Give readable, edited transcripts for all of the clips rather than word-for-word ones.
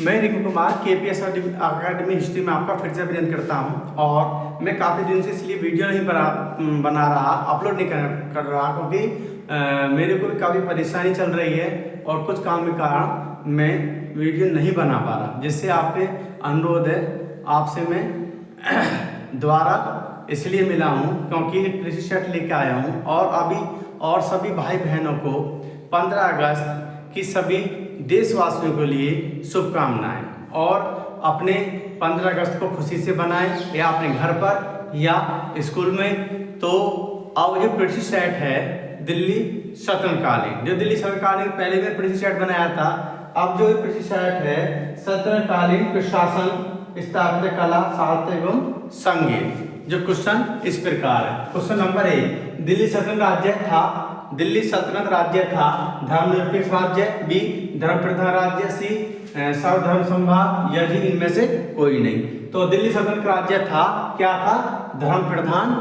मैं Rinku Kumar KPS academy history में आपका फिर से अभिनंदन करता हूं। और मैं काफ़ी दिन से इसलिए वीडियो नहीं बना रहा, अपलोड नहीं कर रहा, क्योंकि मेरे को भी काफ़ी परेशानी चल रही है और कुछ काम के कारण मैं वीडियो नहीं बना पा रहा, जिससे आपके अनुरोध है, आपसे मैं दोबारा इसलिए मिला हूं क्योंकि एक कृषि सेट लेके आया हूं। और अभी और सभी भाई बहनों को 15 अगस्त की सभी देशवासियों के लिए शुभकामनाएं, और अपने 15 अगस्त को खुशी से बनाएं, या अपने घर पर या स्कूल में। तो अब ये कृषि सेट है दिल्ली सल्तनतकालीन, जो दिल्ली सल्तनतकालीन पहले में कृषि सेट बनाया था। अब जो कृषि सेट है सल्तनतकालीन प्रशासन, स्थापत्य कला, साहित्य एवं संगीत। जो क्वेश्चन इस प्रकार है। क्वेश्चन नंबर 1, दिल्ली सल्तनत राज्य था, दिल्ली सल्तनत राज्य था धर्मनिरपेक्ष राज्य, बी धर्म प्रधान राज्य, सी सर्वधर्म संभाग, या डी इनमें से कोई नहीं। तो दिल्ली सल्तनत राज्य था, क्या था? धर्म प्रधान।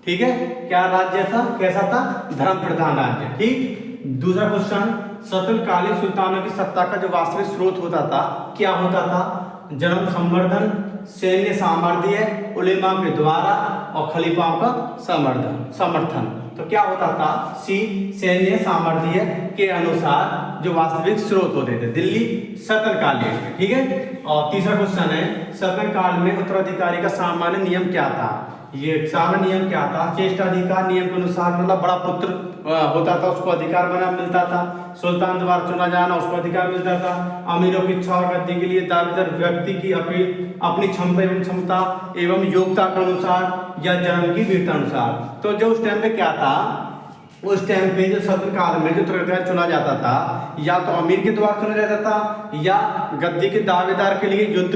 ठीक है, क्या राज्य था? कैसा था? धर्म प्रधान राज्य। ठीक। दूसरा क्वेश्चन, सल्तनतकालीन सुल्तानों की सत्ता का जो वास्तविक स्रोत होता था, क्या होता था? जन्म संवर्धन, सैन्य सामर्थ्य, उलेमा के द्वारा, और खलीफाओं का समर्थन। तो क्या होता था? सी सैन्य सामर्थ्य के अनुसार जो वास्तविक स्रोत होते थे दिल्ली सल्तनतकालीन में। ठीक है। और तीसरा क्वेश्चन है, सल्तनत काल में उत्तराधिकारी का सामान्य नियम क्या था? ये सामान्य नियम क्या था? चेष्टाधिकार नियम के अनुसार, मतलब बड़ा पुत्र होता था उसको अधिकार बना मिलता था, सुल्तान द्वारा चुना जाना उसको अधिकार मिलता था, अमीरों की इच्छा और गद्दी के लिए दावेदार व्यक्ति की अपनी क्षमता एवं योग्यता के अनुसार, या जन्म की वीरता अनुसार। तो जो उस टाइम पे क्या था, उस टाइम पे जो सल्तनत काल में जो उत्तराधिकारी चुना जाता था, या तो अमीर के द्वारा चुना जाता था, या गद्दी के दावेदार के लिए युद्ध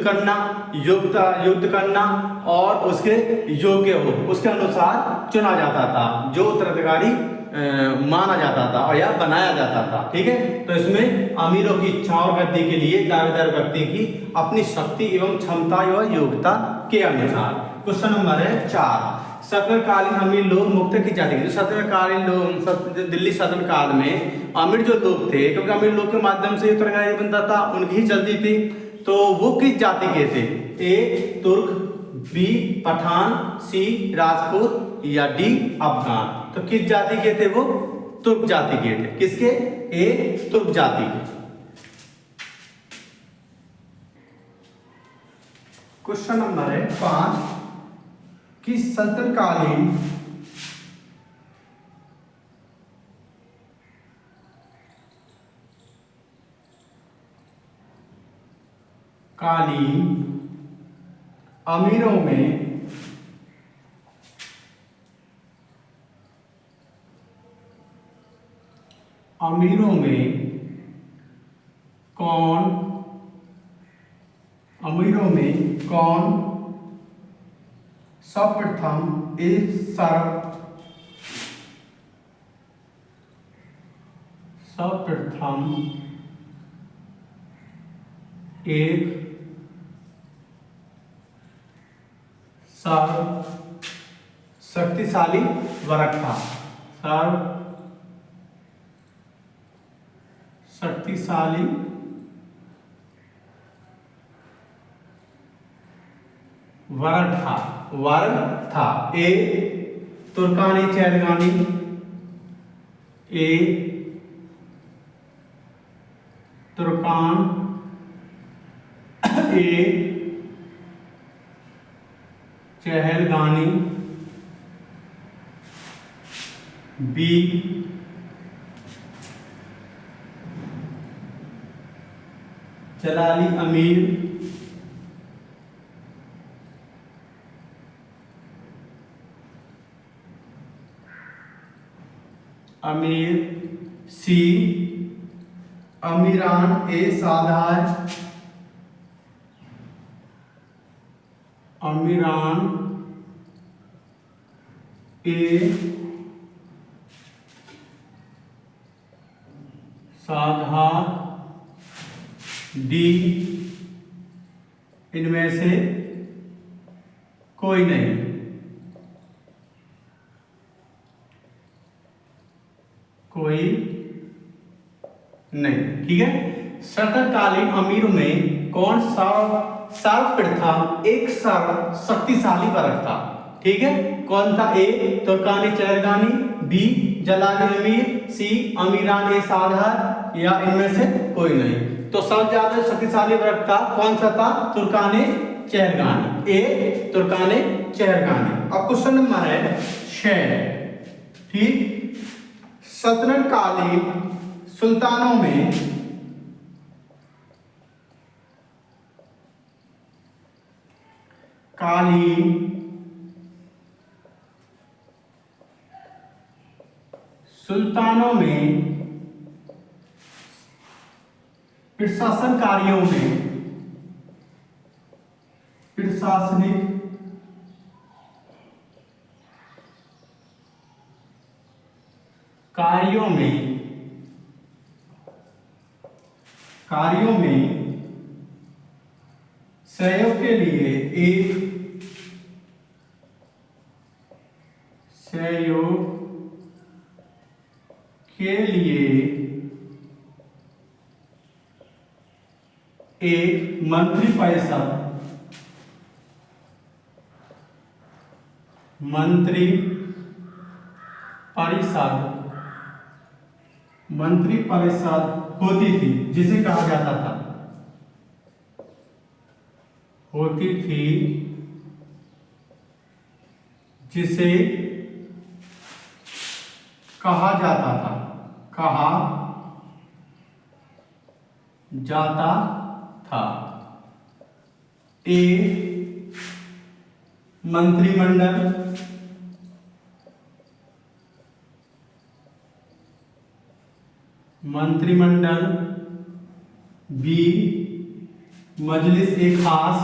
करना और उसके योग्य हो, उसके अनुसार चुना जाता था, जो उत्तराधिकारी माना जाता था और या बनाया जाता था। ठीक है। तो इसमें अमीरों की इच्छा और गद्दी के लिए दावेदार व्यक्ति की अपनी शक्ति एवं क्षमता एवं योग्यता के अनुसार। क्वेश्चन नंबर है 4, सल्तनतकालीन अमीर लोग मुक्त की जाति के, जो सल्तनतकालीन लोग दिल्ली सल्तनत काल में अमीर जो लोग थे, क्योंकि अमीर लोग के माध्यम से उत्तराधिकारी बनता था, उनकी ही चलती थी, तो वो किस जाति के थे? ए तुर्क, बी पठान, सी राजपूत, या डी अफगान। तो किस जाति के थे वो? तुर्क जाति के थे। किसके? ए तुर्क जाति के। क्वेश्चन नंबर है 5, कि सल्तनतकालीन अमीरों में कौन सर्वप्रथम एक शक्तिशाली वर्ग था? शक्तिशाली वर्ग था। ए तुर्कानी चैलगानी, ए तुर्कान, ए चहलगानी, बी जलाली अमीर, सी अमीरान ए साधार, अमीरान ए साधार, डी इनमें से कोई नहीं। कोई नहीं। ठीक है। सल्तनतकालीन अमीरों में कौन सर्वप्रथम एक सर्व शक्तिशाली वर्ग था? ठीक है, कौन था? ए तुर्कानी चेहरगानी, बी जलाली अमीर, सी अमीरान ए साधार, या इनमें से कोई नहीं। तो सबसे ज्यादा शक्तिशाली वर्ग था कौन सा था? तुर्कानी चेहरगानी, ए तुर्कानी चेहरगानी। अब क्वेश्चन नंबर है 6। ठीक, सल्तनत कालीन सुल्तानों में प्रशासन कार्यों में प्रशासनिक कार्यों में सहयोग के लिए एक मंत्री परिषद होती थी, जिसे कहा जाता था जिसे कहा जाता था। ए मंत्रिमंडल, बी मजलिस ए खास,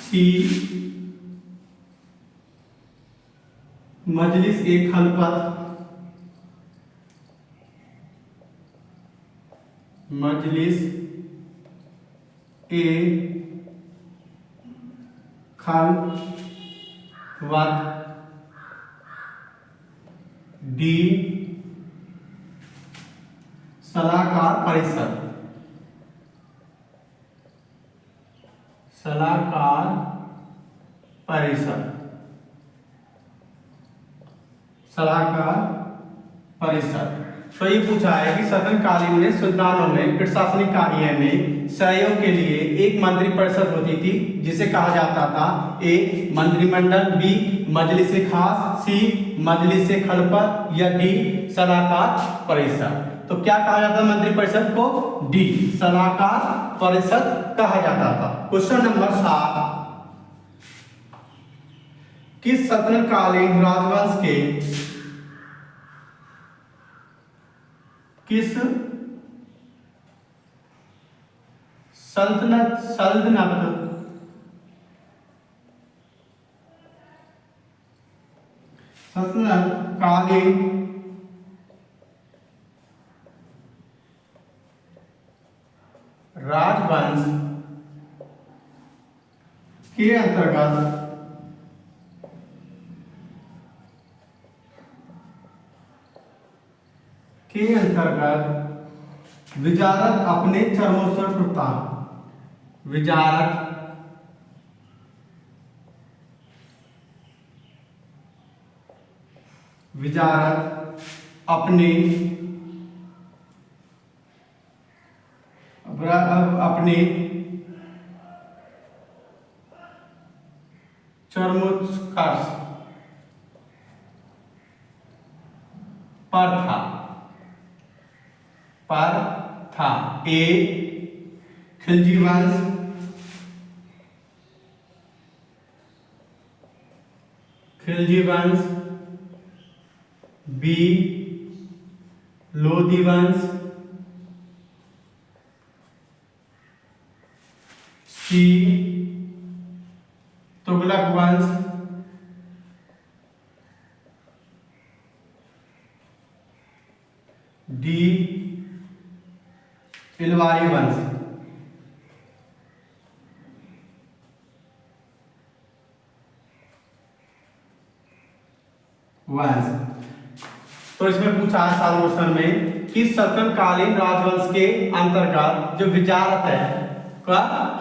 सी मजलिस ए खलपत, डी सलाहकार परिषद। तो ये पूछा है कि सल्तनत कालीन में सुल्तानों में प्रशासनिक कार्य में सहयोग के लिए एक मंत्री परिषद होती थी, जिसे कहा जाता था ए मंत्रिमंडल, बी मजलिस खास, सी मजलिस खलपत, या डी सलाहकार परिषद। तो क्या कहा जाता है मंत्री परिषद को? डी सलाहकार परिषद कहा जाता था। क्वेश्चन नंबर 7, किस सल्तनत कालीन राजवंश के सल्तनत कालीन राजवंश के अंतर्गत विजारत अपने चरमोत्कर्ष प्राप्त, विजारत अपने चरमोत्कर्ष पर था। ए खिलजी वंश, बी लोधी वंश, सी तुगलक वंश, डी इलवारी वंश। वंश। तो इसमें पूछा है साल क्वेश्चन में कि सल्तनकालीन राजवंश के अंतर्गत जो विजारत है,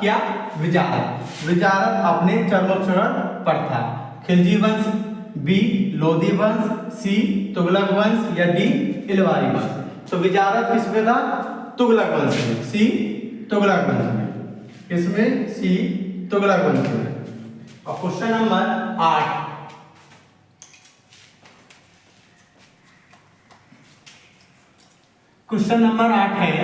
क्या विजारत अपने चरमोत्कर्ष पर था। खिलजी वंश, बी लोधी वंश, सी तुगलक वंश या डी इलवारी वंश। तो विजारत किस पे था? तुगलक वंश में, सी तुगलक वंश में। इसमें सी तुगलक वंश में। और क्वेश्चन नंबर 8, क्वेश्चन नंबर 8 है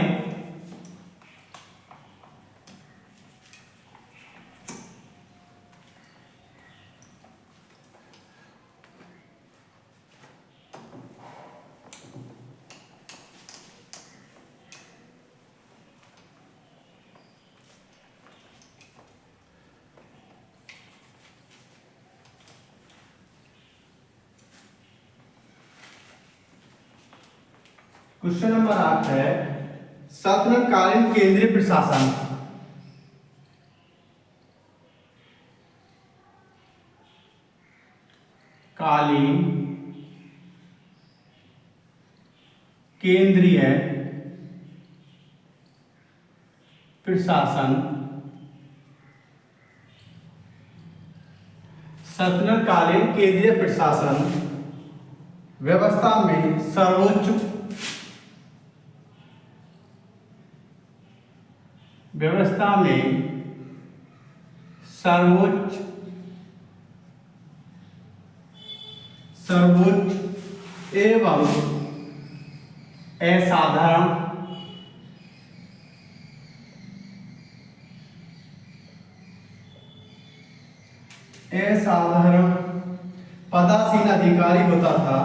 क्वेश्चन नंबर 8 है सल्तनतकालीन केंद्रीय प्रशासन कालीन केंद्रीय प्रशासन सल्तनतकालीन केंद्रीय प्रशासन व्यवस्था में सर्वोच्च एवं असाधारण पदासीन अधिकारी होता था।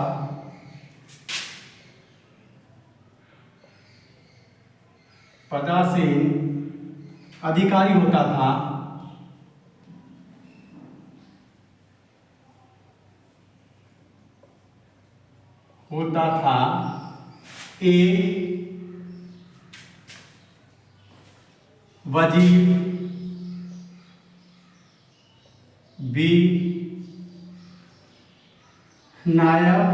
पदासीन अधिकारी होता था ए वजीर, बी नायब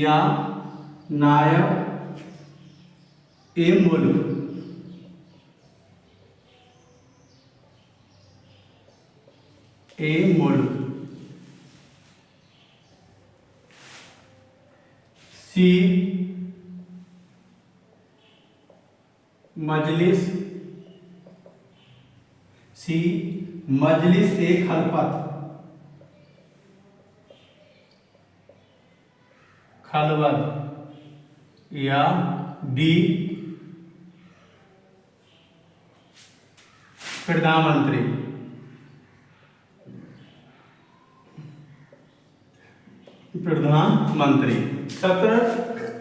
या नायब ए मुल्क। सी मजलिस ए खलवत या डी प्रधानमंत्री।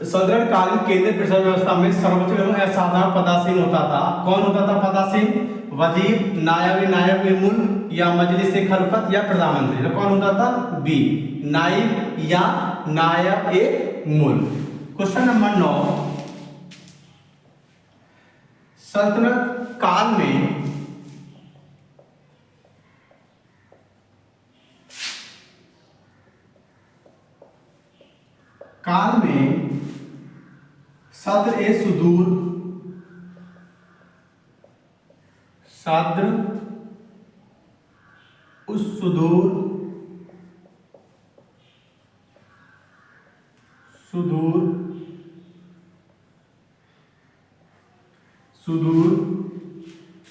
सल्तनतकालीन केंद्रीय प्रशासन व्यवस्था में सर्वोच्च एवं असाधारण पदासीन होता था। कौन होता था पदासीन? वजीर, नायब ए मुल्क या मजलिस ए खलफत या प्रधानमंत्री। तो कौन होता था? बी नायब या नायब ए मुल्क। क्वेश्चन नंबर 9, सल्तनत काल में सद्र ए सुदूर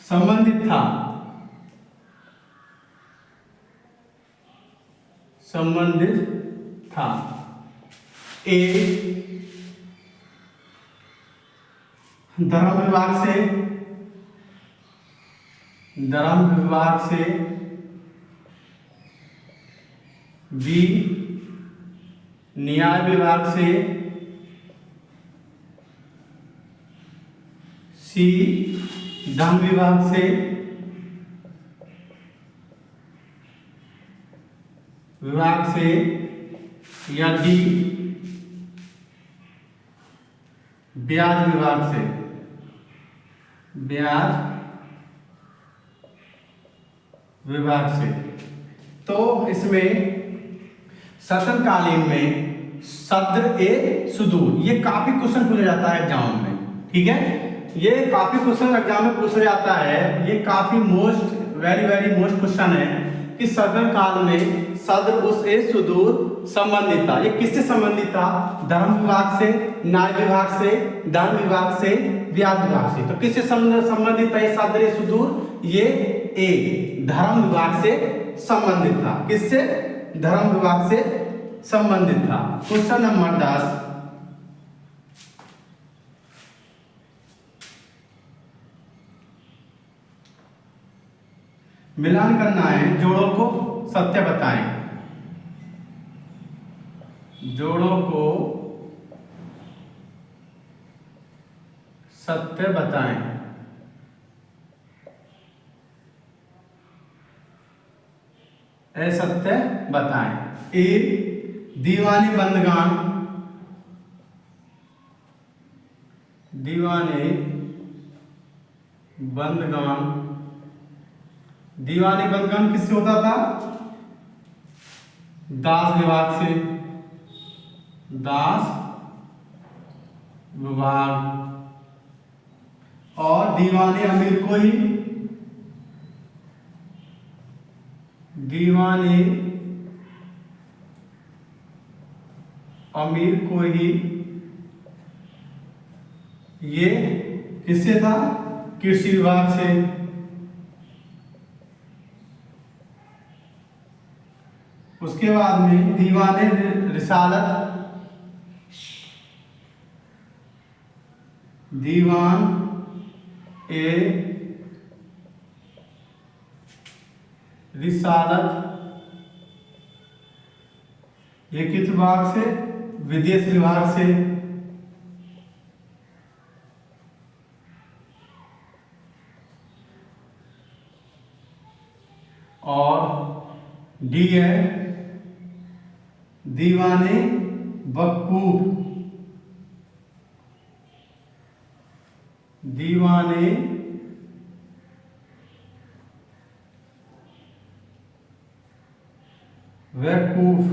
संबंधित था। ए धर्म विभाग से, बी न्याय विभाग से, सी धन विभाग से, या डी ब्याज विभाग से। विभाग से। तो इसमें शासनकालीन में सद्र ए सुदूर, ये काफी क्वेश्चन पूछा जाता है एग्जाम में, ठीक है, ये काफी क्वेश्चन एग्जाम में पूछा जाता है, ये काफी वेरी मोस्ट क्वेश्चन है कि सदर काल में सद्र उस ए सुदूर संबंधित था। ये किससे संबंधित था? धर्म विभाग से, न्याय विभाग से, धर्म विभाग से, व्यास विभाग से। तो किससे संबंधित था ये सद्र ए सुदूर? ये ए धर्म विभाग से संबंधित था। किससे? धर्म विभाग से संबंधित था। क्वेश्चन नंबर 10, मिलान करना है, जोड़ों को सत्य बताएं। जोड़ों को सत्य बताएं। असत्य बताएं। ए दीवाने बंदगान, दीवाने बंदगान, दीवाने बंदगान किससे होता था? दास विभाग से, दास विभाग। और दीवाने अमीर को ही, दीवाने अमीर को ही, ये किससे था? कृषि विभाग से। उसके बाद में दीवाने रिसालत, दीवान ए रिसालत, ये किस विभाग से? विदेश विभाग से। और डी है दीवाने वकूफ, दीवाने वकूफ,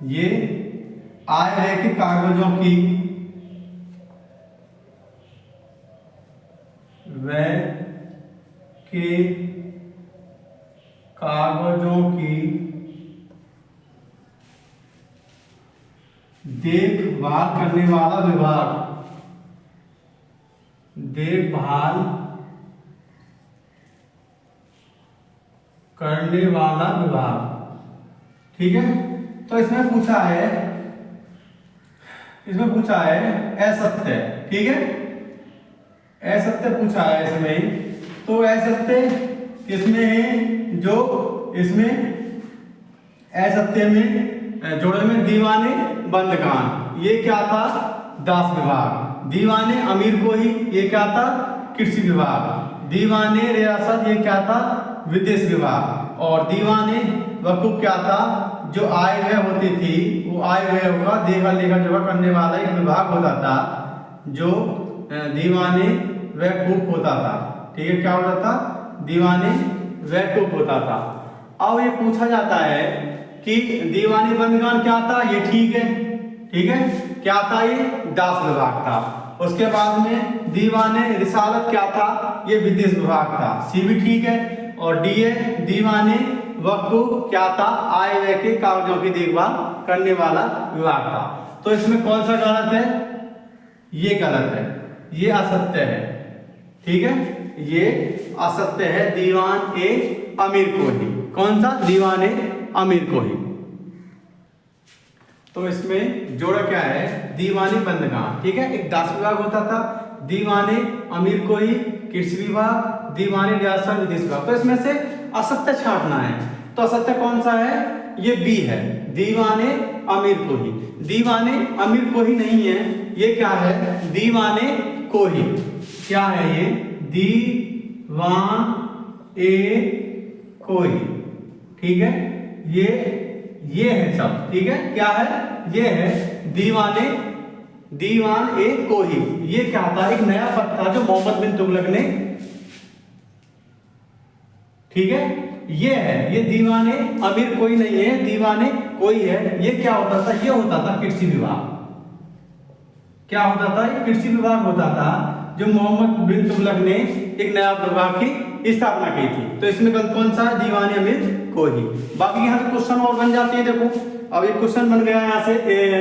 ये आय व्यय के कागजों की, व्यय के कागजों की देखभाल करने वाला विभाग, देखभाल करने वाला विभाग, ठीक है। तो इसमें पूछा है, असत्य, ठीक है, असत्य पूछा है इसमें। तो असत्य किसमें है? जो इसमें असत्य में जोड़े में दीवाने बंदगान, ये क्या था? दास विभाग। दीवाने अमीर को ही, ये क्या था? कृषि विभाग। दीवाने रियासत, ये क्या था? विदेश विभाग। और दीवाने वकूफ क्या था? जो आय व्यय होती थी, वो आय व्यय होगा देखा लेखा जोखा करने वाला एक विभाग होता था, जो दीवाने वकूफ होता था, ठीक है। क्या होता था? दीवाने वकूफ होता था। अब ये पूछा जाता है कि दीवानी बंदगान क्या था? ये ठीक है, ठीक है, क्या था? ये दास विभाग था। उसके बाद में दीवाने रिसालत क्या था? ये विदेश विभाग था, सी भी ठीक है। और डी है दीवाने वकूफ क्या था? आय व्यय के कागजों की देखभाल करने वाला विभाग था। तो इसमें कौन सा गलत है? ये गलत है, ये असत्य है, ठीक है, ये असत्य है। दीवान ए अमीर को ही, कौन सा? दीवाने अमीर को ही। तो इसमें जोड़ा क्या है? दीवाने बंदगान, ठीक है, एक दास विभाग होता था, दीवाने अमीर को ही कृषि विभाग, दीवाने रियासत विदेश विभाग। तो इसमें से असत्य छांटना है। तो असत्य कौन सा है? ये बी है, दीवाने अमीर को ही। दीवाने अमीर को ही नहीं है, ये क्या है? दीवाने को ही। क्या है ये? दीवान ए को ही, ठीक है, ये है सब, ठीक है। क्या है? ये है दीवान ए को ही। ये क्या था? एक नया पद था जो मोहम्मद बिन तुगलक ने ठीक है, ये है, ये दीवाने अमीर कोई नहीं है, दीवाने कोई है। ये क्या होता था, ये होता था कृषि विभाग। क्या होता था, ये कृषि विभाग होता था, जो मोहम्मद बिन तुगलक ने एक नया विभाग की स्थापना की थी। तो इसमें कौन सा है, दीवाने अमीर कोई। बाकी यहाँ से क्वेश्चन और बन जाती है। देखो अब एक क्वेश्चन बन गया यहाँ से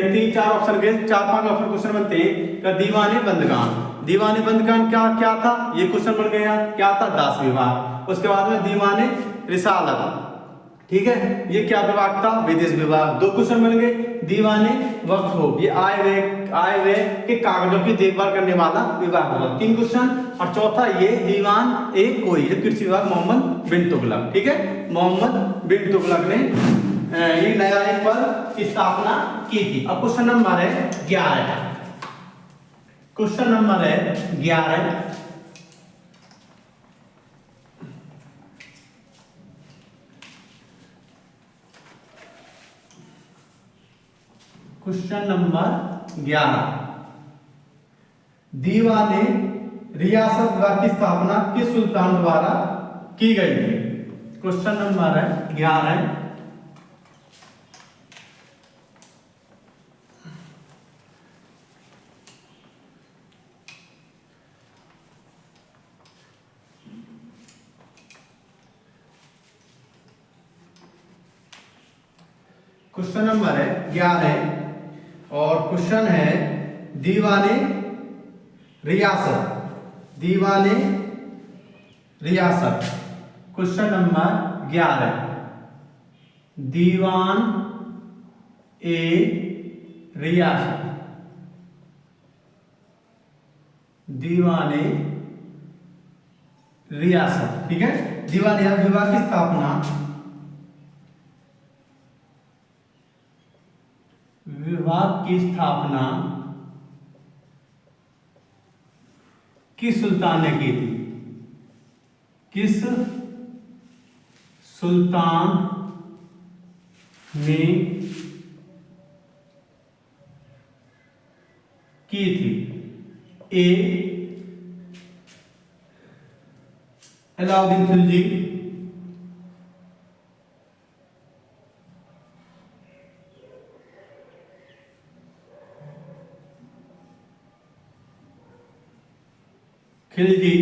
3-4 ऑप्शन के 4-5 ऑप्शन क्वेश्चन बनते हैं। दीवाने बंदगान, दीवाने बंदगान क्या क्या था, ये क्वेश्चन बन गया। क्या था, दास विभाग। उसके बाद में दीवाने रिसालत, ठीक है, ये क्या विभाग था, विदेश विभाग। 2 क्वेश्चन बन गए। दीवाने वक्फ, ये आय व्यय के कागजों की देखभाल करने वाला विभाग होगा। 3 क्वेश्चन। और चौथा ये दीवान एक कोई, जो कृषि विभाग मोहम्मद बिन तुगलक, ठीक है, मोहम्मद बिन तुगलक ने ये नया एक पद की स्थापना की थी। अब क्वेश्चन नंबर है 11। क्वेश्चन नंबर है 11। क्वेश्चन नंबर 11, दीवाने रियासत विभाग की स्थापना किस सुल्तान द्वारा की गई थी। क्वेश्चन नंबर है 11। क्वेश्चन नंबर है 11 और क्वेश्चन है दीवाने रियासत, दीवाने रियासत। क्वेश्चन नंबर 11, दीवान ए रियासत, दीवाने रियासत, ठीक है। दीवान विभाग की स्थापना, विभाग की स्थापना किस सुल्तान ने की थी, किस सुल्तान ने की थी। ए अलाउद्दीन खिलजी, खिलजी।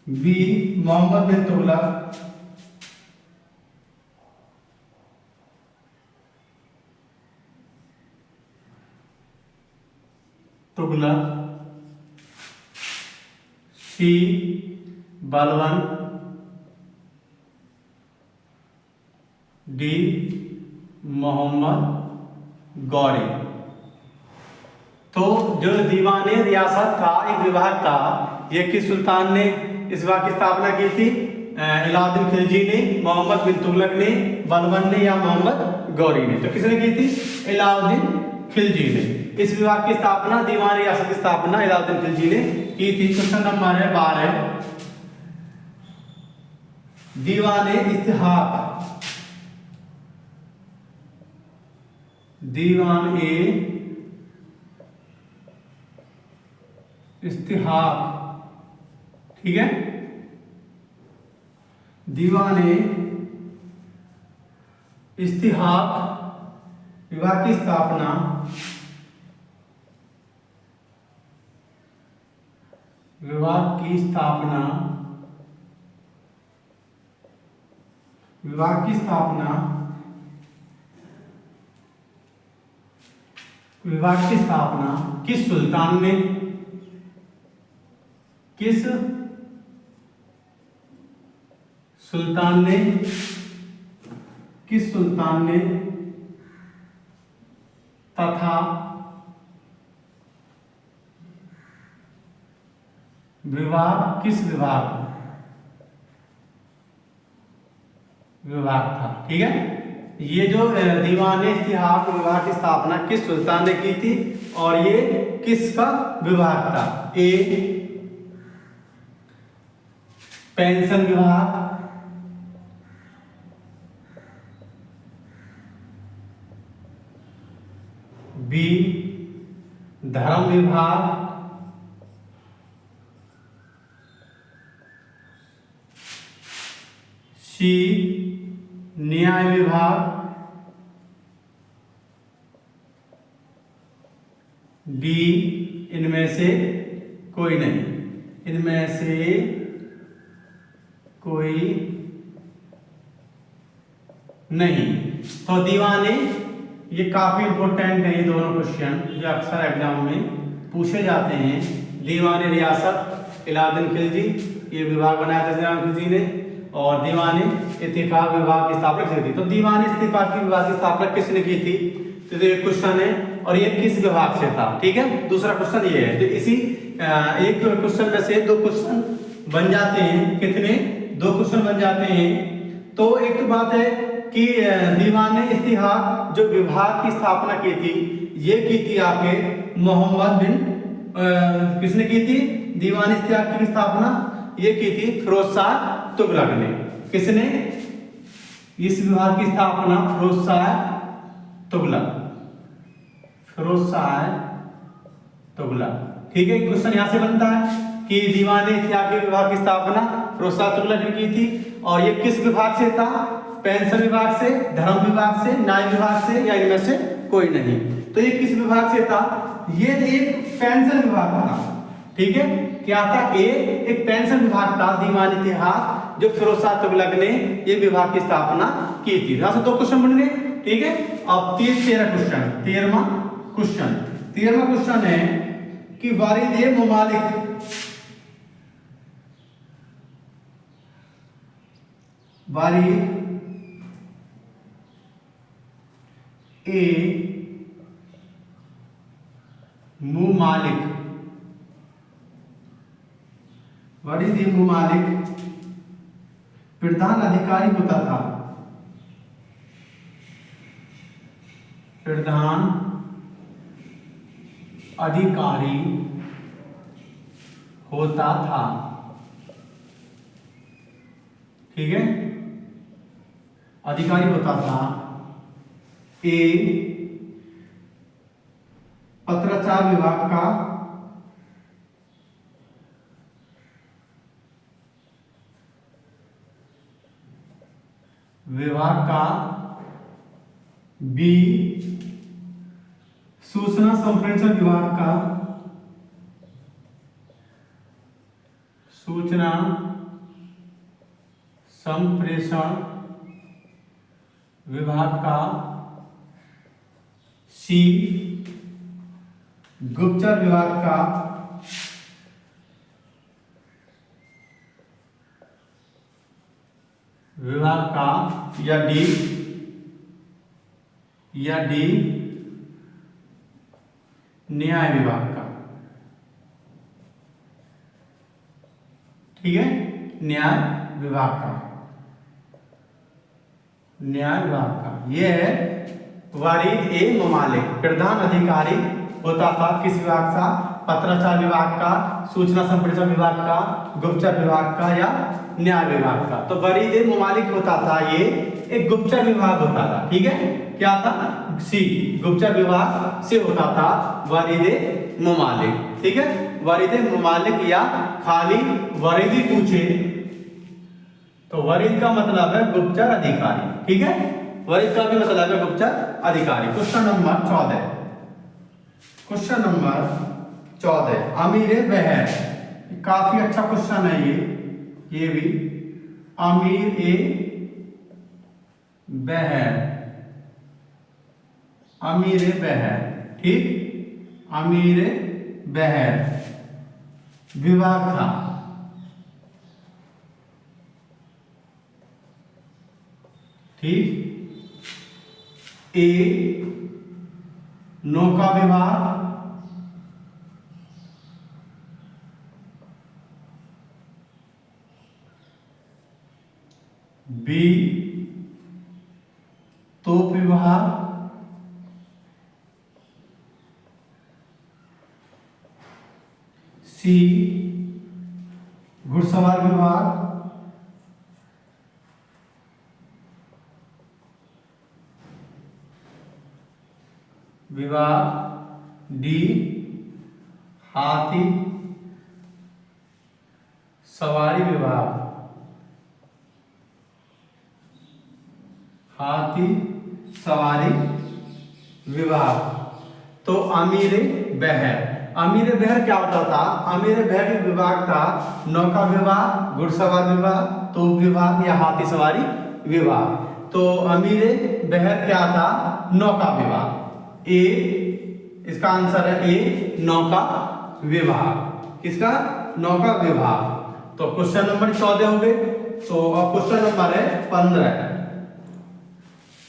बी मोहम्मद बिन तुगलक, तुगलक। सी बलबन। डी मोहम्मद गौरी। तो जो दीवाने रियासत था, एक विभाग था, ये किस सुल्तान ने इस विभाग की स्थापना की थी, अलाउद्दीन खिलजी ने, मोहम्मद बिन तुगलक ने, बलबन ने या मोहम्मद गौरी ने। तो किसने की थी, अलाउद्दीन खिलजी ने। इस विभाग की स्थापना, दीवान रियासत की स्थापना अलाउद्दीन खिलजी ने की थी। क्वेश्चन नंबर है 12, दीवाने इस्तिहाक, दीवान ए इस्तिहाक, ठीक है, दीवाने इस्तिहाक विभाग की स्थापना, विभाग की स्थापना, विभाग की स्थापना, विभाग की स्थापना किस सुल्तान ने, किस सुल्तान ने, किस सुल्तान ने तथा विभाग किस विभाग, विभाग था, ठीक है। ये जो दीवाने इस्तिहाक विभाग की स्थापना किस सुल्तान ने की थी और ये किसका विभाग था। ए पेंशन विभाग, बी धर्म विभाग, सी न्याय विभाग, डी इनमें से कोई नहीं, इनमें से कोई नहीं। तो दीवाने, ये काफी इंपॉर्टेंट है ये दोनों क्वेश्चन जो अक्सर एग्जाम में पूछे जाते हैं। दीवाने रियासत इलाउद्दीन खिलजी, ये विभाग बनाया था इलाउद्दीन खिलजी ने, और दीवाने इत्तेफाक विभाग की स्थापना किसने की? तो दीवाने इत्तेफाक विभाग की स्थापना किसने की थी? तो ये क्वेश्चन है, और ये किस विभाग से था? ठीक है, दूसरा क्वेश्चन ये है। तो इसी एक क्वेश्चन में से दो क्वेश्चन बन जाते हैं। कितने? दो क्वेश्चन बन जाते हैं। तो एक तो बात है कि दीवाने इत्तेफाक जो विभाग की स्थापना की थी, ये की थी आपके मोहम्मद बिन किसने की थी? दीवाने इत्तेफाक की स्थापना ये की थी फिरोज शाह तुगलक ने। किसने? इस विभाग की स्थापना फिरोज शाह तुगलक, फिरोज शाह तुगलक। ठीक है, क्वेश्चन यहां से बनता है कि दीवाने इत्तेफाक विभाग की स्थापना फिरोज शाह तुगलक ने की थी, और ये किस विभाग से था? पेंशन विभाग से, धर्म विभाग से, न्याय विभाग से, या इनमें से कोई नहीं। तो ये किस विभाग से था? ये एक पेंशन विभाग था। ठीक है, क्या था? एक पेंशन विभाग था दीवान इत्तेफाक, जो फिरोज शाह तुगलक ने ये विभाग की स्थापना की थी। यहां से दो क्वेश्चन बन गए। ठीक है, अब 13वां क्वेश्चन, 13वां क्वेश्चन है कि वारिद मुमालिक, वारिद ए मुमालिक, वारिद ए मुमालिक प्रधान अधिकारी होता था, प्रधान अधिकारी होता था। ठीक है, अधिकारी होता था। ए पत्राचार विभाग का बी सूचना संप्रेषण विभाग का, सूचना संप्रेषण विभाग का, सी गुप्तचर विभाग का, या डी न्याय विभाग का। ठीक है, न्याय विभाग का, न्याय विभाग का। यह है वारिद ए मुमालिक, प्रधान अधिकारी होता था किस विभाग का? पत्राचार विभाग का, सूचना संप्रेषण विभाग का, गुप्तचर विभाग का, या न्याय विभाग का। तो वारिद ए मुमालिक होता था, ये एक गुप्तचर विभाग होता था। ठीक है, क्या था? सी गुप्तचर विभाग से होता था वारिद ए मुमालिक। ठीक है, वारिद ए मुमालिक, या खाली वारिदी पूछे तो वारिद का मतलब है गुप्तचर अधिकारी। ठीक है, वारिद का भी मतलब है गुप्तचर अधिकारी। क्वेश्चन नंबर 14, क्वेश्चन नंबर 14, अमीर बहर, काफी अच्छा क्वेश्चन है ये भी। अमीर ए बहर, अमीर बहर। ठीक, अमीर बहर विभाग था। ठीक, ए नौका विभाग, बी तोप विभाग, सी घुड़सवार विभाग, डी हाथी सवारी विभाग। हाथी सवारी विभाग। तो अमीर बहर, अमीर बहर क्या होता था? अमीर बहर विभाग था नौका विभाग, घुड़सवार विभाग, तोप विभाग या हाथी सवारी विभाग। तो अमीर बहर क्या था? नौका विभाग। ए इसका आंसर है ए, नौका विभाग। किसका? नौका विभाग। तो क्वेश्चन नंबर 14 हो गए। तो अब क्वेश्चन नंबर है 15।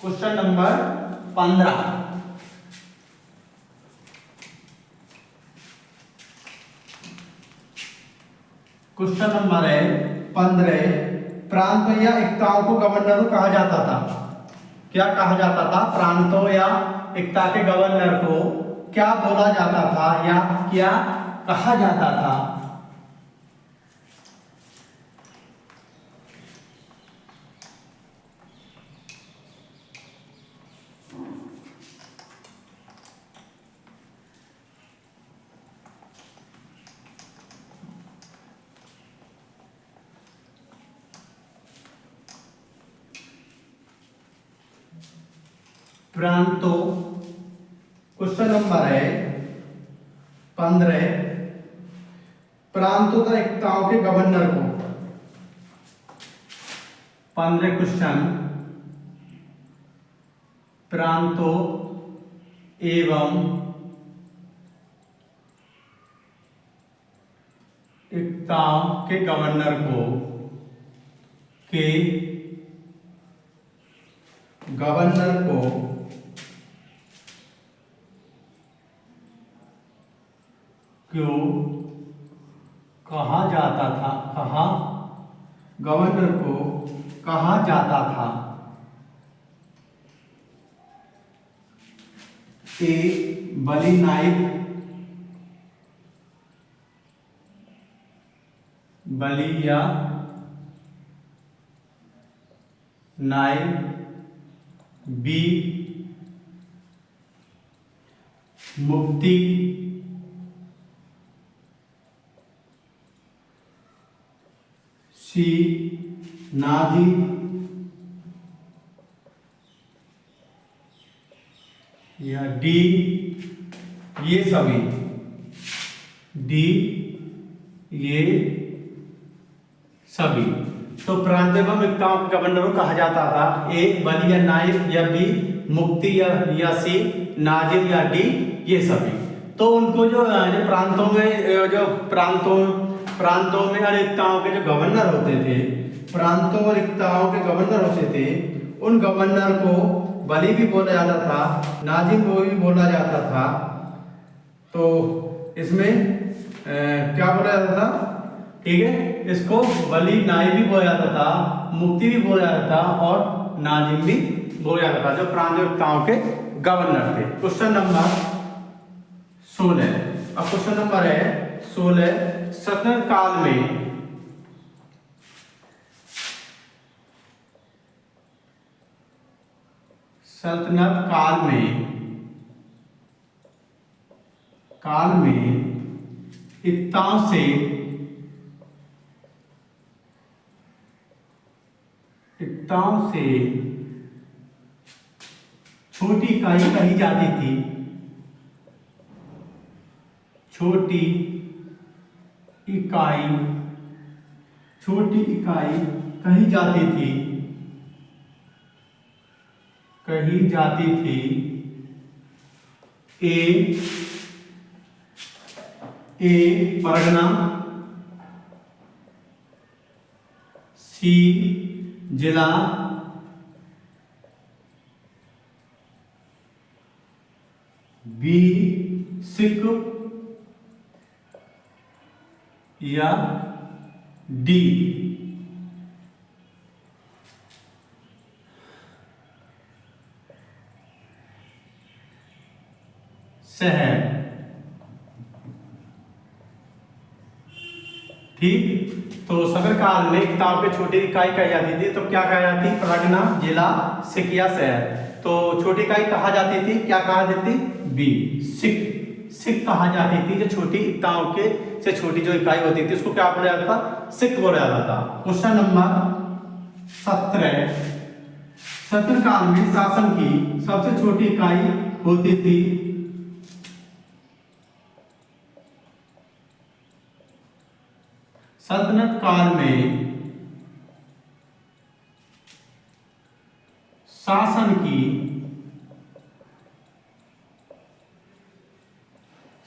क्वेश्चन नंबर 15, क्वेश्चन नंबर है 15। प्रांतों या एकताओं को गवर्नर कहा जाता था। क्या कहा जाता था? प्रांतों या एकता के गवर्नर को क्या बोला जाता था या क्या कहा जाता था? प्रांतों, क्वेश्चन नंबर है 15। प्रांतों तथा एकताओं के गवर्नर को, 15 क्वेश्चन, प्रांतों एवं एकताओं के गवर्नर को क्यों कहा जाता था? गवर्नर को कहा जाता था? ए बली नाइक, बली या नाइक, बी मुक्ति, सी नादी, या डी ये सभी, डी ये सभी। तो प्रांत एवं एकताओं के गवर्नर को कहा जाता था ए बली या नाइब, या बी मुक्ति, या सी नाजिम, या डी ये सभी। तो उनको जो प्रांतों में प्रांतों में और एकताओं के जो गवर्नर होते थे, प्रांतों और एकताओं के गवर्नर होते थे, उन गवर्नर को बली भी बोला जाता था, नाजिम को भी बोला जाता था। तो इसमें क्या बोला जाता था? ठीक है, इसको बली नाइब भी बोला जाता था, मुक्ति भी बोला जाता था और नाजिम भी बोला जाता था, जो प्रांत और एकताओं के गवर्नर थे। Question number 16। अब क्वेश्चन नंबर है 16। सल्तनत काल में एकताओं से छोटी इकाई कही जाती थी, छोटी इकाई कही जाती थी ए परगना, सी जिला, बी सिख, या डी शहर। ठीक, तो सदर काल में एकताओं के छोटी इकाई कही जाती थी, तो क्या कहा जाती? परगना, जिला, सिख या शहर। तो छोटी इकाई कहा जाती थी, क्या कहा जाती? बी सिख कहा जाती थी। जो छोटी एकताओं के से छोटी जो इकाई होती थी उसको क्या बोला जाता था? सिख बोला जाता था। Question number 17। सल्तनत काल में शासन की सबसे छोटी इकाई होती थी सल्तनत काल में शासन की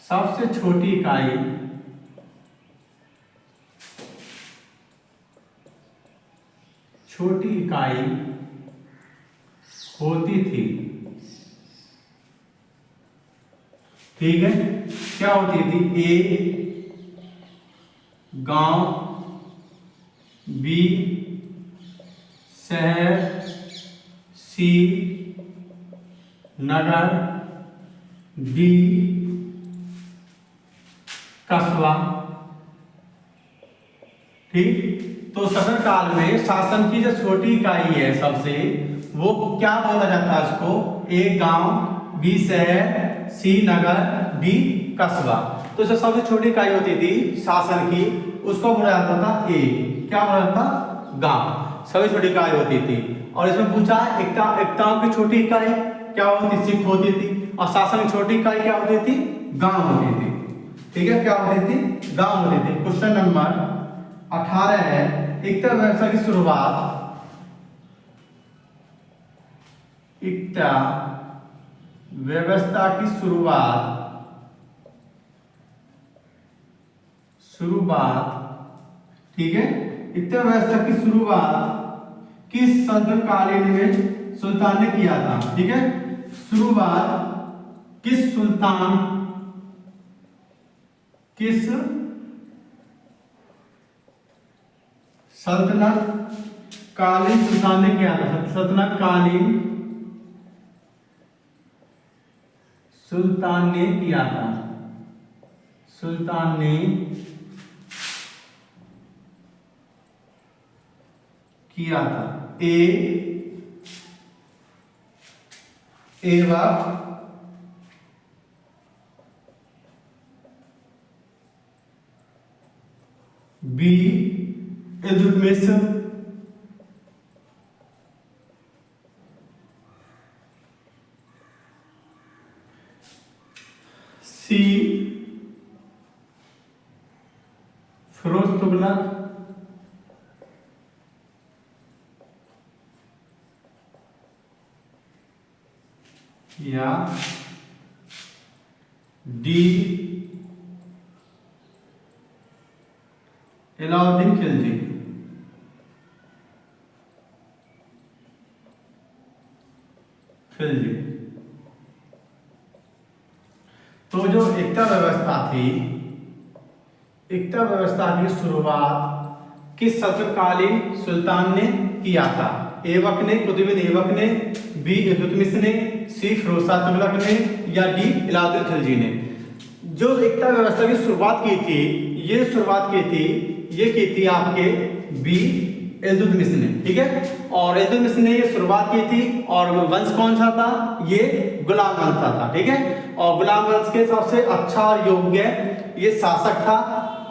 सबसे छोटी इकाई होती थी। ठीक है, क्या होती थी? ए गांव, बी शहर, सी नगर, डी कस्बा। ठीक, तो सदर काल में शासन की जो छोटी इकाई है सबसे, वो क्या बोला जाता है उसको? ए गांव, बी शहर, सी नगर, डी कस्बा। तो जो सबसे छोटी इकाई होती थी शासन की, उसको बोला जाता था ए, क्या बोला जाता? गांव। सबसे छोटी इकाई होती थी। और इसमें पूछा एकताओं की छोटी इकाई क्या होती? सिख होती थी। और शासन की छोटी इकाई क्या होती थी? गांव होती थी। ठीक है, क्या होती थी? गांव होती थी। क्वेश्चन नंबर 18 है, एकता व्यवस्था की शुरुआत ठीक है, एकता व्यवस्था की शुरुआत किस सल्तनत कालीन में सुल्तान ने किया था? ठीक है, शुरुआत किस सल्तनत कालीन सुल्तान ने किया था? सल्तनत कालीन सुल्तान ने किया था। ए ऐबक, बी इल्तुतमिश, सी फिरोज तुगलक, या डी अलाउद्दीन खिलजी। तो जो एकता व्यवस्था थी, एकता व्यवस्था की शुरुआत किस सल्तनतकालीन सुल्तान ने किया था? ऐबक ने, कुतुबुद्दीन ऐबक ने, बी इल्तुतमिश ने, सी फिरोज शाह तुगलक ने, या डी अलाउद्दीन खिलजी ने। जो एकता व्यवस्था की शुरुआत की थी, ये की थी आपके बी इल्तुतमिश ने। ठीक है, और इल्तुतमिश ने ये शुरुआत की थी। और वंश कौन सा था? ये गुलाम वंश था। ठीक है, और गुलाम वंश के सबसे अच्छा और योग्य ये शासक था।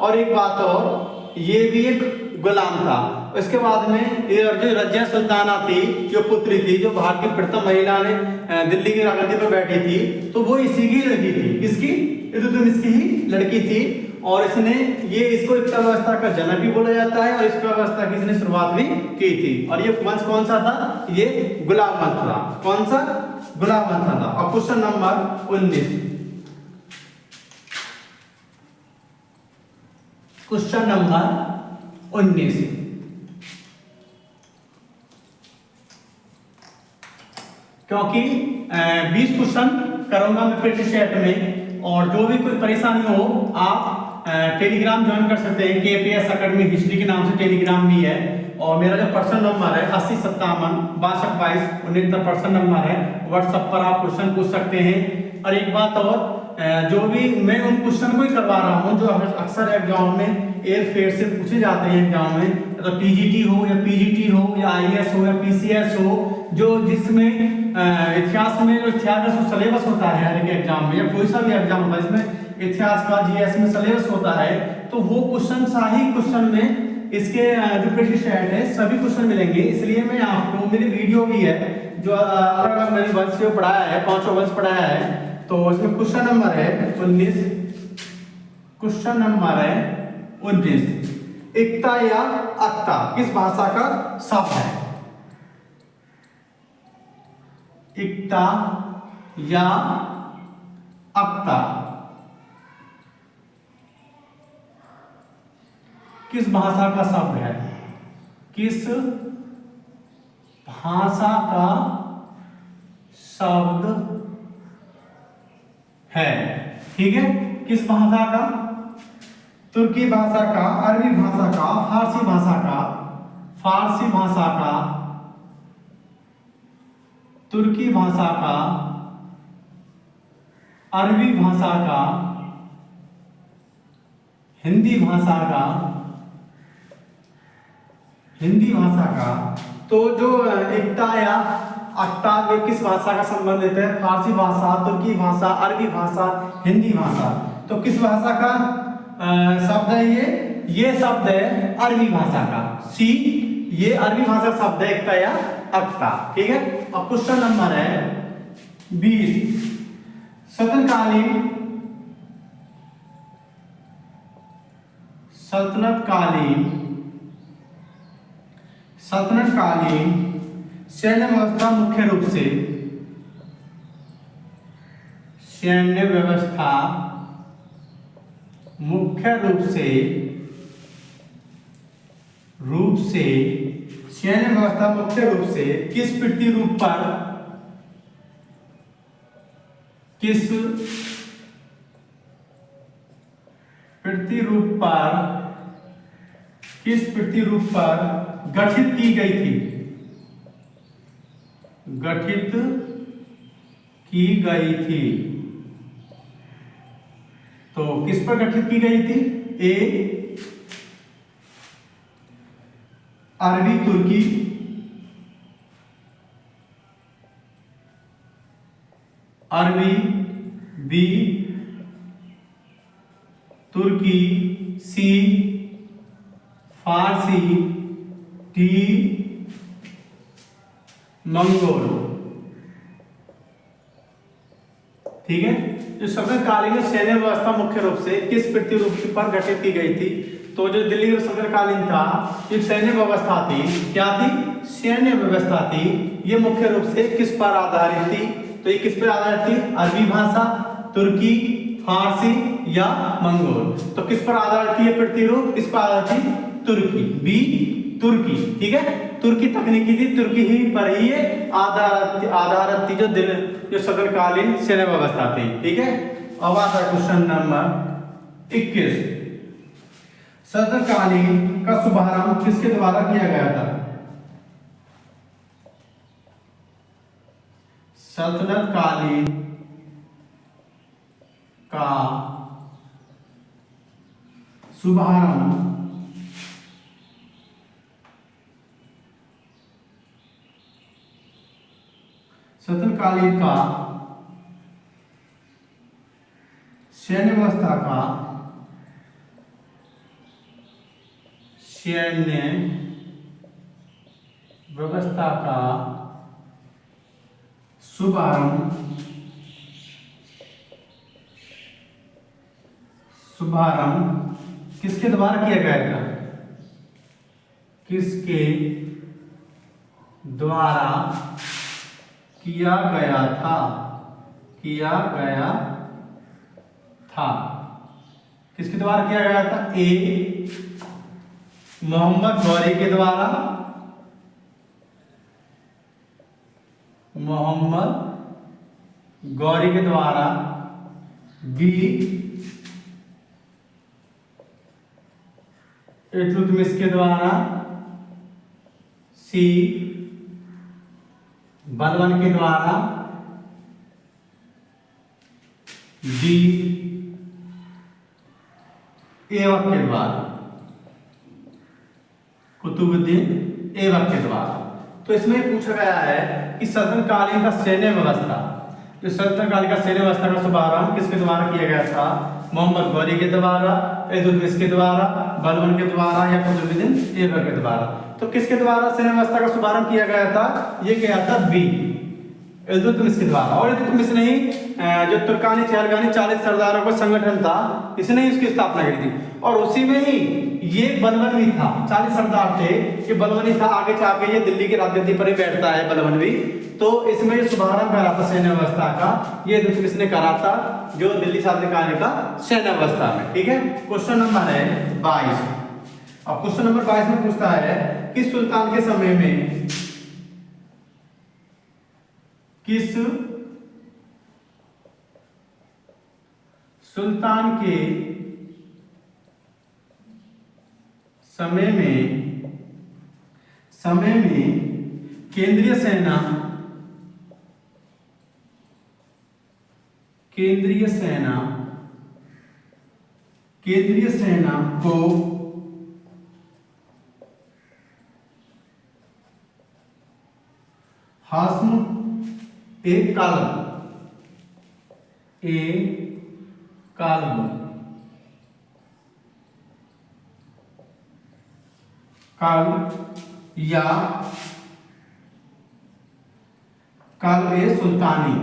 और एक बात और, ये भी एक गुलाम था। इसके बाद में ये जो रजिया सुल्ताना थी, जो पुत्री थी, जो भारत की प्रथम महिला ने दिल्ली की राजगद्दी पर बैठी थी, तो वो इसी की लड़की थी। किसकी? इल्तुतमिश की ही लड़की थी। और इसने इसको एकता व्यवस्था का जनक भी बोला जाता है, और इसका व्यवस्था की इसने शुरुआत भी की थी। और ये वंश कौन सा था? ये गुलाम वंश था। कौन सा? गुलाम वंश था। और क्वेश्चन नंबर 19, क्योंकि 20 क्वेश्चन करूंगा मैं फिर सेट में। और जो भी कोई परेशानी हो, आप टेलीग्राम ज्वाइन कर सकते हैं। KPS अकेडमी हिस्ट्री के नाम से टेलीग्राम भी है। और मेरा जो पर्सनल नंबर है 8057 6222 पर्सनल नंबर है। व्हाट्सएप पर आप क्वेश्चन पूछ सकते हैं। और एक बात और, जो भी मैं उन क्वेश्चन को ही करवा रहा हूँ जो अक्सर एग्जाम में एयरफेयर से पूछे जाते हैं एग्जाम में, तो TGT हो या PGT हो या IAS हो या PCS हो, जो जिसमें इतिहास में जो इतिहास का सिलेबस होता है हर एक एग्जाम में, या कोई सा भी एग्जाम होता है इसमें इतिहास का GS में सिलेबस होता है, तो वो क्वेश्चन साही क्वेश्चन में इसके जो प्रीवियस सेट है सभी क्वेश्चन मिलेंगे। इसलिए मैं आपको, मेरी वीडियो भी है जो अलग अलग मैंने वंश को पढ़ाया है, पांचों वंश पढ़ाया है, तो इसमें क्वेश्चन नंबर है 19। क्वेश्चन नंबर है 19, इक्ता या अक्ता किस भाषा का शब्द है? इक्ता या अक्ता किस भाषा का शब्द है? किस भाषा का शब्द है? ठीक है, किस भाषा का? तुर्की भाषा का, अरबी भाषा का, फारसी भाषा का, फारसी भाषा का, तुर्की भाषा का, अरबी भाषा का, हिंदी भाषा का, हिंदी भाषा का। तो जो इक्ता या अक्ता ये किस भाषा का संबंधित है? फारसी भाषा, तुर्की भाषा, अरबी भाषा, हिंदी भाषा। तो किस भाषा का शब्द है ये शब्द है अरबी भाषा का। सी, ये अरबी भाषा शब्द है इक्ता या अक्ता। ठीक है, अब क्वेश्चन नंबर है 20, सल्तनतकालीन सैन्य व्यवस्था मुख्य रूप से सैन्य व्यवस्था मुख्य रूप से किस प्रतिरूप पर गठित की गई थी? तो किस पर गठित की गई थी? ए, अरबी तुर्की, बी, तुर्की, सी, फारसी, डी, मंगोल। ठीक है, जो सल्तनतकालीन सैन्य व्यवस्था मुख्य रूप से किस प्रतिरूप पर गठित की गई थी? तो जो दिल्ली का सल्तनतकालीन था, एक सैन्य व्यवस्था थी। क्या थी? सैन्य व्यवस्था थी। ये मुख्य रूप से किस पर आधारित थी? तो ये किस पर आधारित थी? अरबी भाषा, तुर्की, फारसी या मंगोल। तो किस पर आधारित थी ये प्रतिरूप? किस पर आधारित थी? तुर्की, बी, तुर्की। ठीक है, तुर्की तकनीकी थी, तुर्की ही पर ही ये आधारित थी जो सल्तनतकालीन सैन्य व्यवस्था थी। ठीक है, अब आता है क्वेश्चन नंबर 21, सल्तनतकालीन का शुभारंभ किसके द्वारा किया गया था? सल्तनतकालीन का शुभारंभ सल्तनतकालीन का सैन्य व्यवस्था का शुभारंभ किसके द्वारा किया गया था? किसके द्वारा किया गया था? किसके द्वारा किया गया था? ए, मोहम्मद गौरी के द्वारा, बी, इल्तुतमिश के द्वारा, सी, बलबन के द्वारा, डी, ऐबक के द्वारा, कुतुबुद्दीन ऐबक के द्वारा। तो इसमें पूछा गया है कि सल्तनतकालीन का सैन्य व्यवस्था, जो सल्तनतकालीन का सैन्य व्यवस्था का शुभारंभ किसके द्वारा किया गया था? मोहम्मद गौरी के द्वारा, इल्तुतमिश के द्वारा, बलबन के द्वारा या कुतुबुद्दीन ऐबक के द्वारा। तो किसके द्वारा सैन्य व्यवस्था का शुभारंभ किया गया था? ये किया था बी, इल्तुतमिश के द्वारा। और इल्तुतमिश ने ही जो तुर्कानी चहलगानी 40 सरदारों का संगठन था, इसने ही उसकी स्थापना करी थी। और उसी में ही ये बलबन भी था, 40 सरदार थे, ये बलबन ही था। आगे जाके ये दिल्ली की राजगद्दी पर ही बैठता है बलबन भी। तो इसमें जो शुभारंभ करा था सैन्य व्यवस्था का, ये इल्तुतमिश ने करा था, जो दिल्ली शासनकाल का सैन्य व्यवस्था में। ठीक है, क्वेश्चन नंबर है 22। अब क्वेश्चन नंबर 22 में पूछता है कि सुल्तान के समय में किस सुल्तान के समय में केंद्रीय सेना को हास्म एक काल या सुल्तानी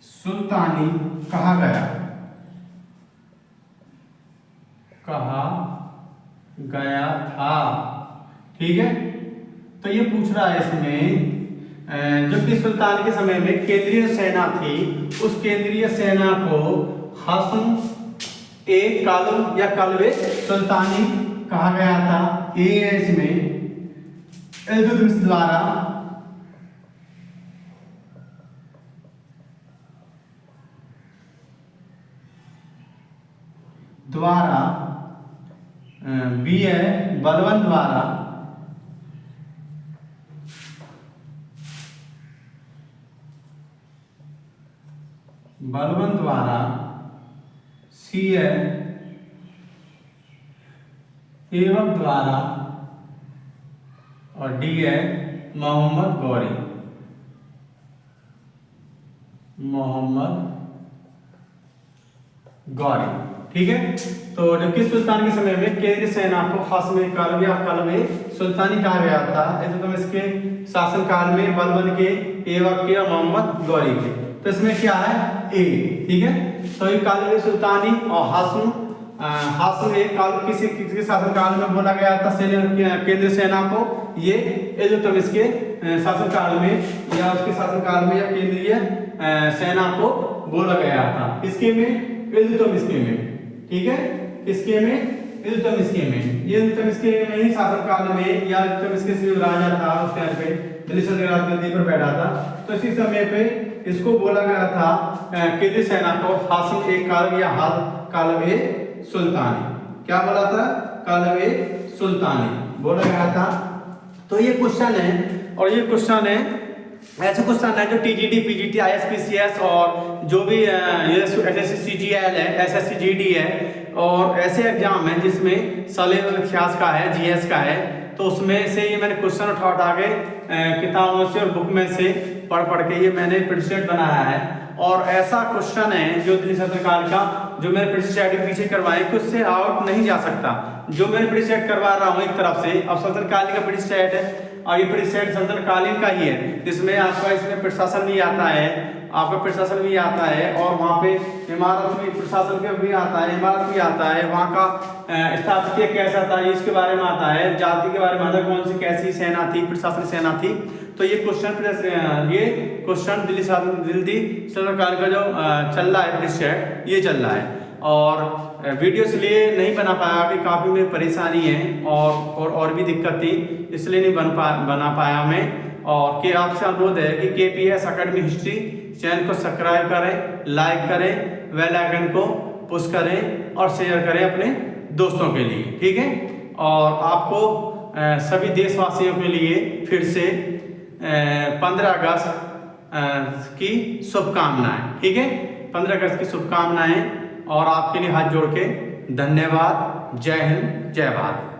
सुल्तानी कहा गया था। ठीक है, तो ये पूछ रहा है इसमें जबकि सुल्तान के समय में केंद्रीय सेना थी, उस केंद्रीय सेना को हास्म एक कालम या कालवे सुल्तानी कहा गया था। ये है इसमें इल्तुतमिश द्वारा बी है बलबन द्वारा, सी है एवक द्वारा, और डी है मोहम्मद गौरी। ठीक है, तो जबकि सुल्तान के समय में केंद्रीय सेना को हास्म कालवे या कालवे सुल्तानी कहा गया था, इल्तुतमिश के शासनकाल में बलबन के, एवक के और मोहम्मद गौरी के। तो इसमें क्या है? ए। ठीक है, तो ये कालवे सुल्तानी और हास्म एक काल किसी शासनकाल में बोला गया था केंद्रीय सेना को, ये इल्तुतमिश के शासनकाल में या उसके शासनकाल में या केंद्रीय सेना को बोला गया था। किसके में? इल्तुतमिश के में। ठीक है, किसके में? इल्तुतमिश के में। ये इल्तुतमिश के में ही शासनकाल में या इल्तुतमिश के जो राजा था उस टाइम पे दिल्ली सल्तनत गद्दी पर बैठा था, तो इसी समय पे इसको बोला गया था केंद्रीय सेना को हास्म एक कालवे या कालवे सुल्तानी। क्या बोला था? कालवे सुल्तानी बोला गया था। तो ये क्वेश्चन है, और ये क्वेश्चन है ऐसे क्वेश्चन है जो टीजीटी, पीजीटी, आईएसपीसीएस और जो भी एसएससी सीजीएल है, एसएससी जीडी है, और ऐसे एग्जाम है जिसमें सलेब इतिहास का है, जीएस का है, तो उसमें से ये मैंने क्वेश्चन उठा के किताबों से और बुक में से पढ़ के ये मैंने प्रिंटसेट बनाया है। और ऐसा क्वेश्चन है जो दिल्ली सल्तनत का जो मैंने प्रिंटसेट पीछे करवाए कि उससे आउट नहीं जा सकता। जो मैंने प्रिंटसेट करवा रहा हूँ एक तरफ से, अब सल्तनत काल का प्रिंटसेट है और ये प्रिंटसेट सल्तनत कालीन का ही है, जिसमें आपका इसमें प्रशासन भी आता है, आपका प्रशासन भी आता है, और वहाँ पे इमारत भी प्रशासन का भी आता है, इमारत भी आता है, वहाँ का स्थापत्य कैसा था इसके बारे में आता है, जाति के बारे में आता है, कौन सी कैसी सेना थी, प्रशासनिक सेना थी। तो ये क्वेश्चन दिल्ली सल्तनत काल का जो चल रहा है प्रिंटसेट, ये चल रहा है। और वीडियो इसलिए नहीं बना पाया कि काफ़ी में परेशानी है और भी दिक्कत थी, इसलिए नहीं बना पाया मैं। और कि आपसे अनुरोध है कि KPS अकेडमी हिस्ट्री चैनल को सब्सक्राइब करें, लाइक करें, बेल आइकन को पुश करें और शेयर करें अपने दोस्तों के लिए। ठीक है, और आपको सभी देशवासियों के लिए फिर से 15 अगस्त की शुभकामनाएं। ठीक है, 15 अगस्त की शुभकामनाएं, और आपके लिए हाथ जोड़ के धन्यवाद। जय हिंद, जय भारत।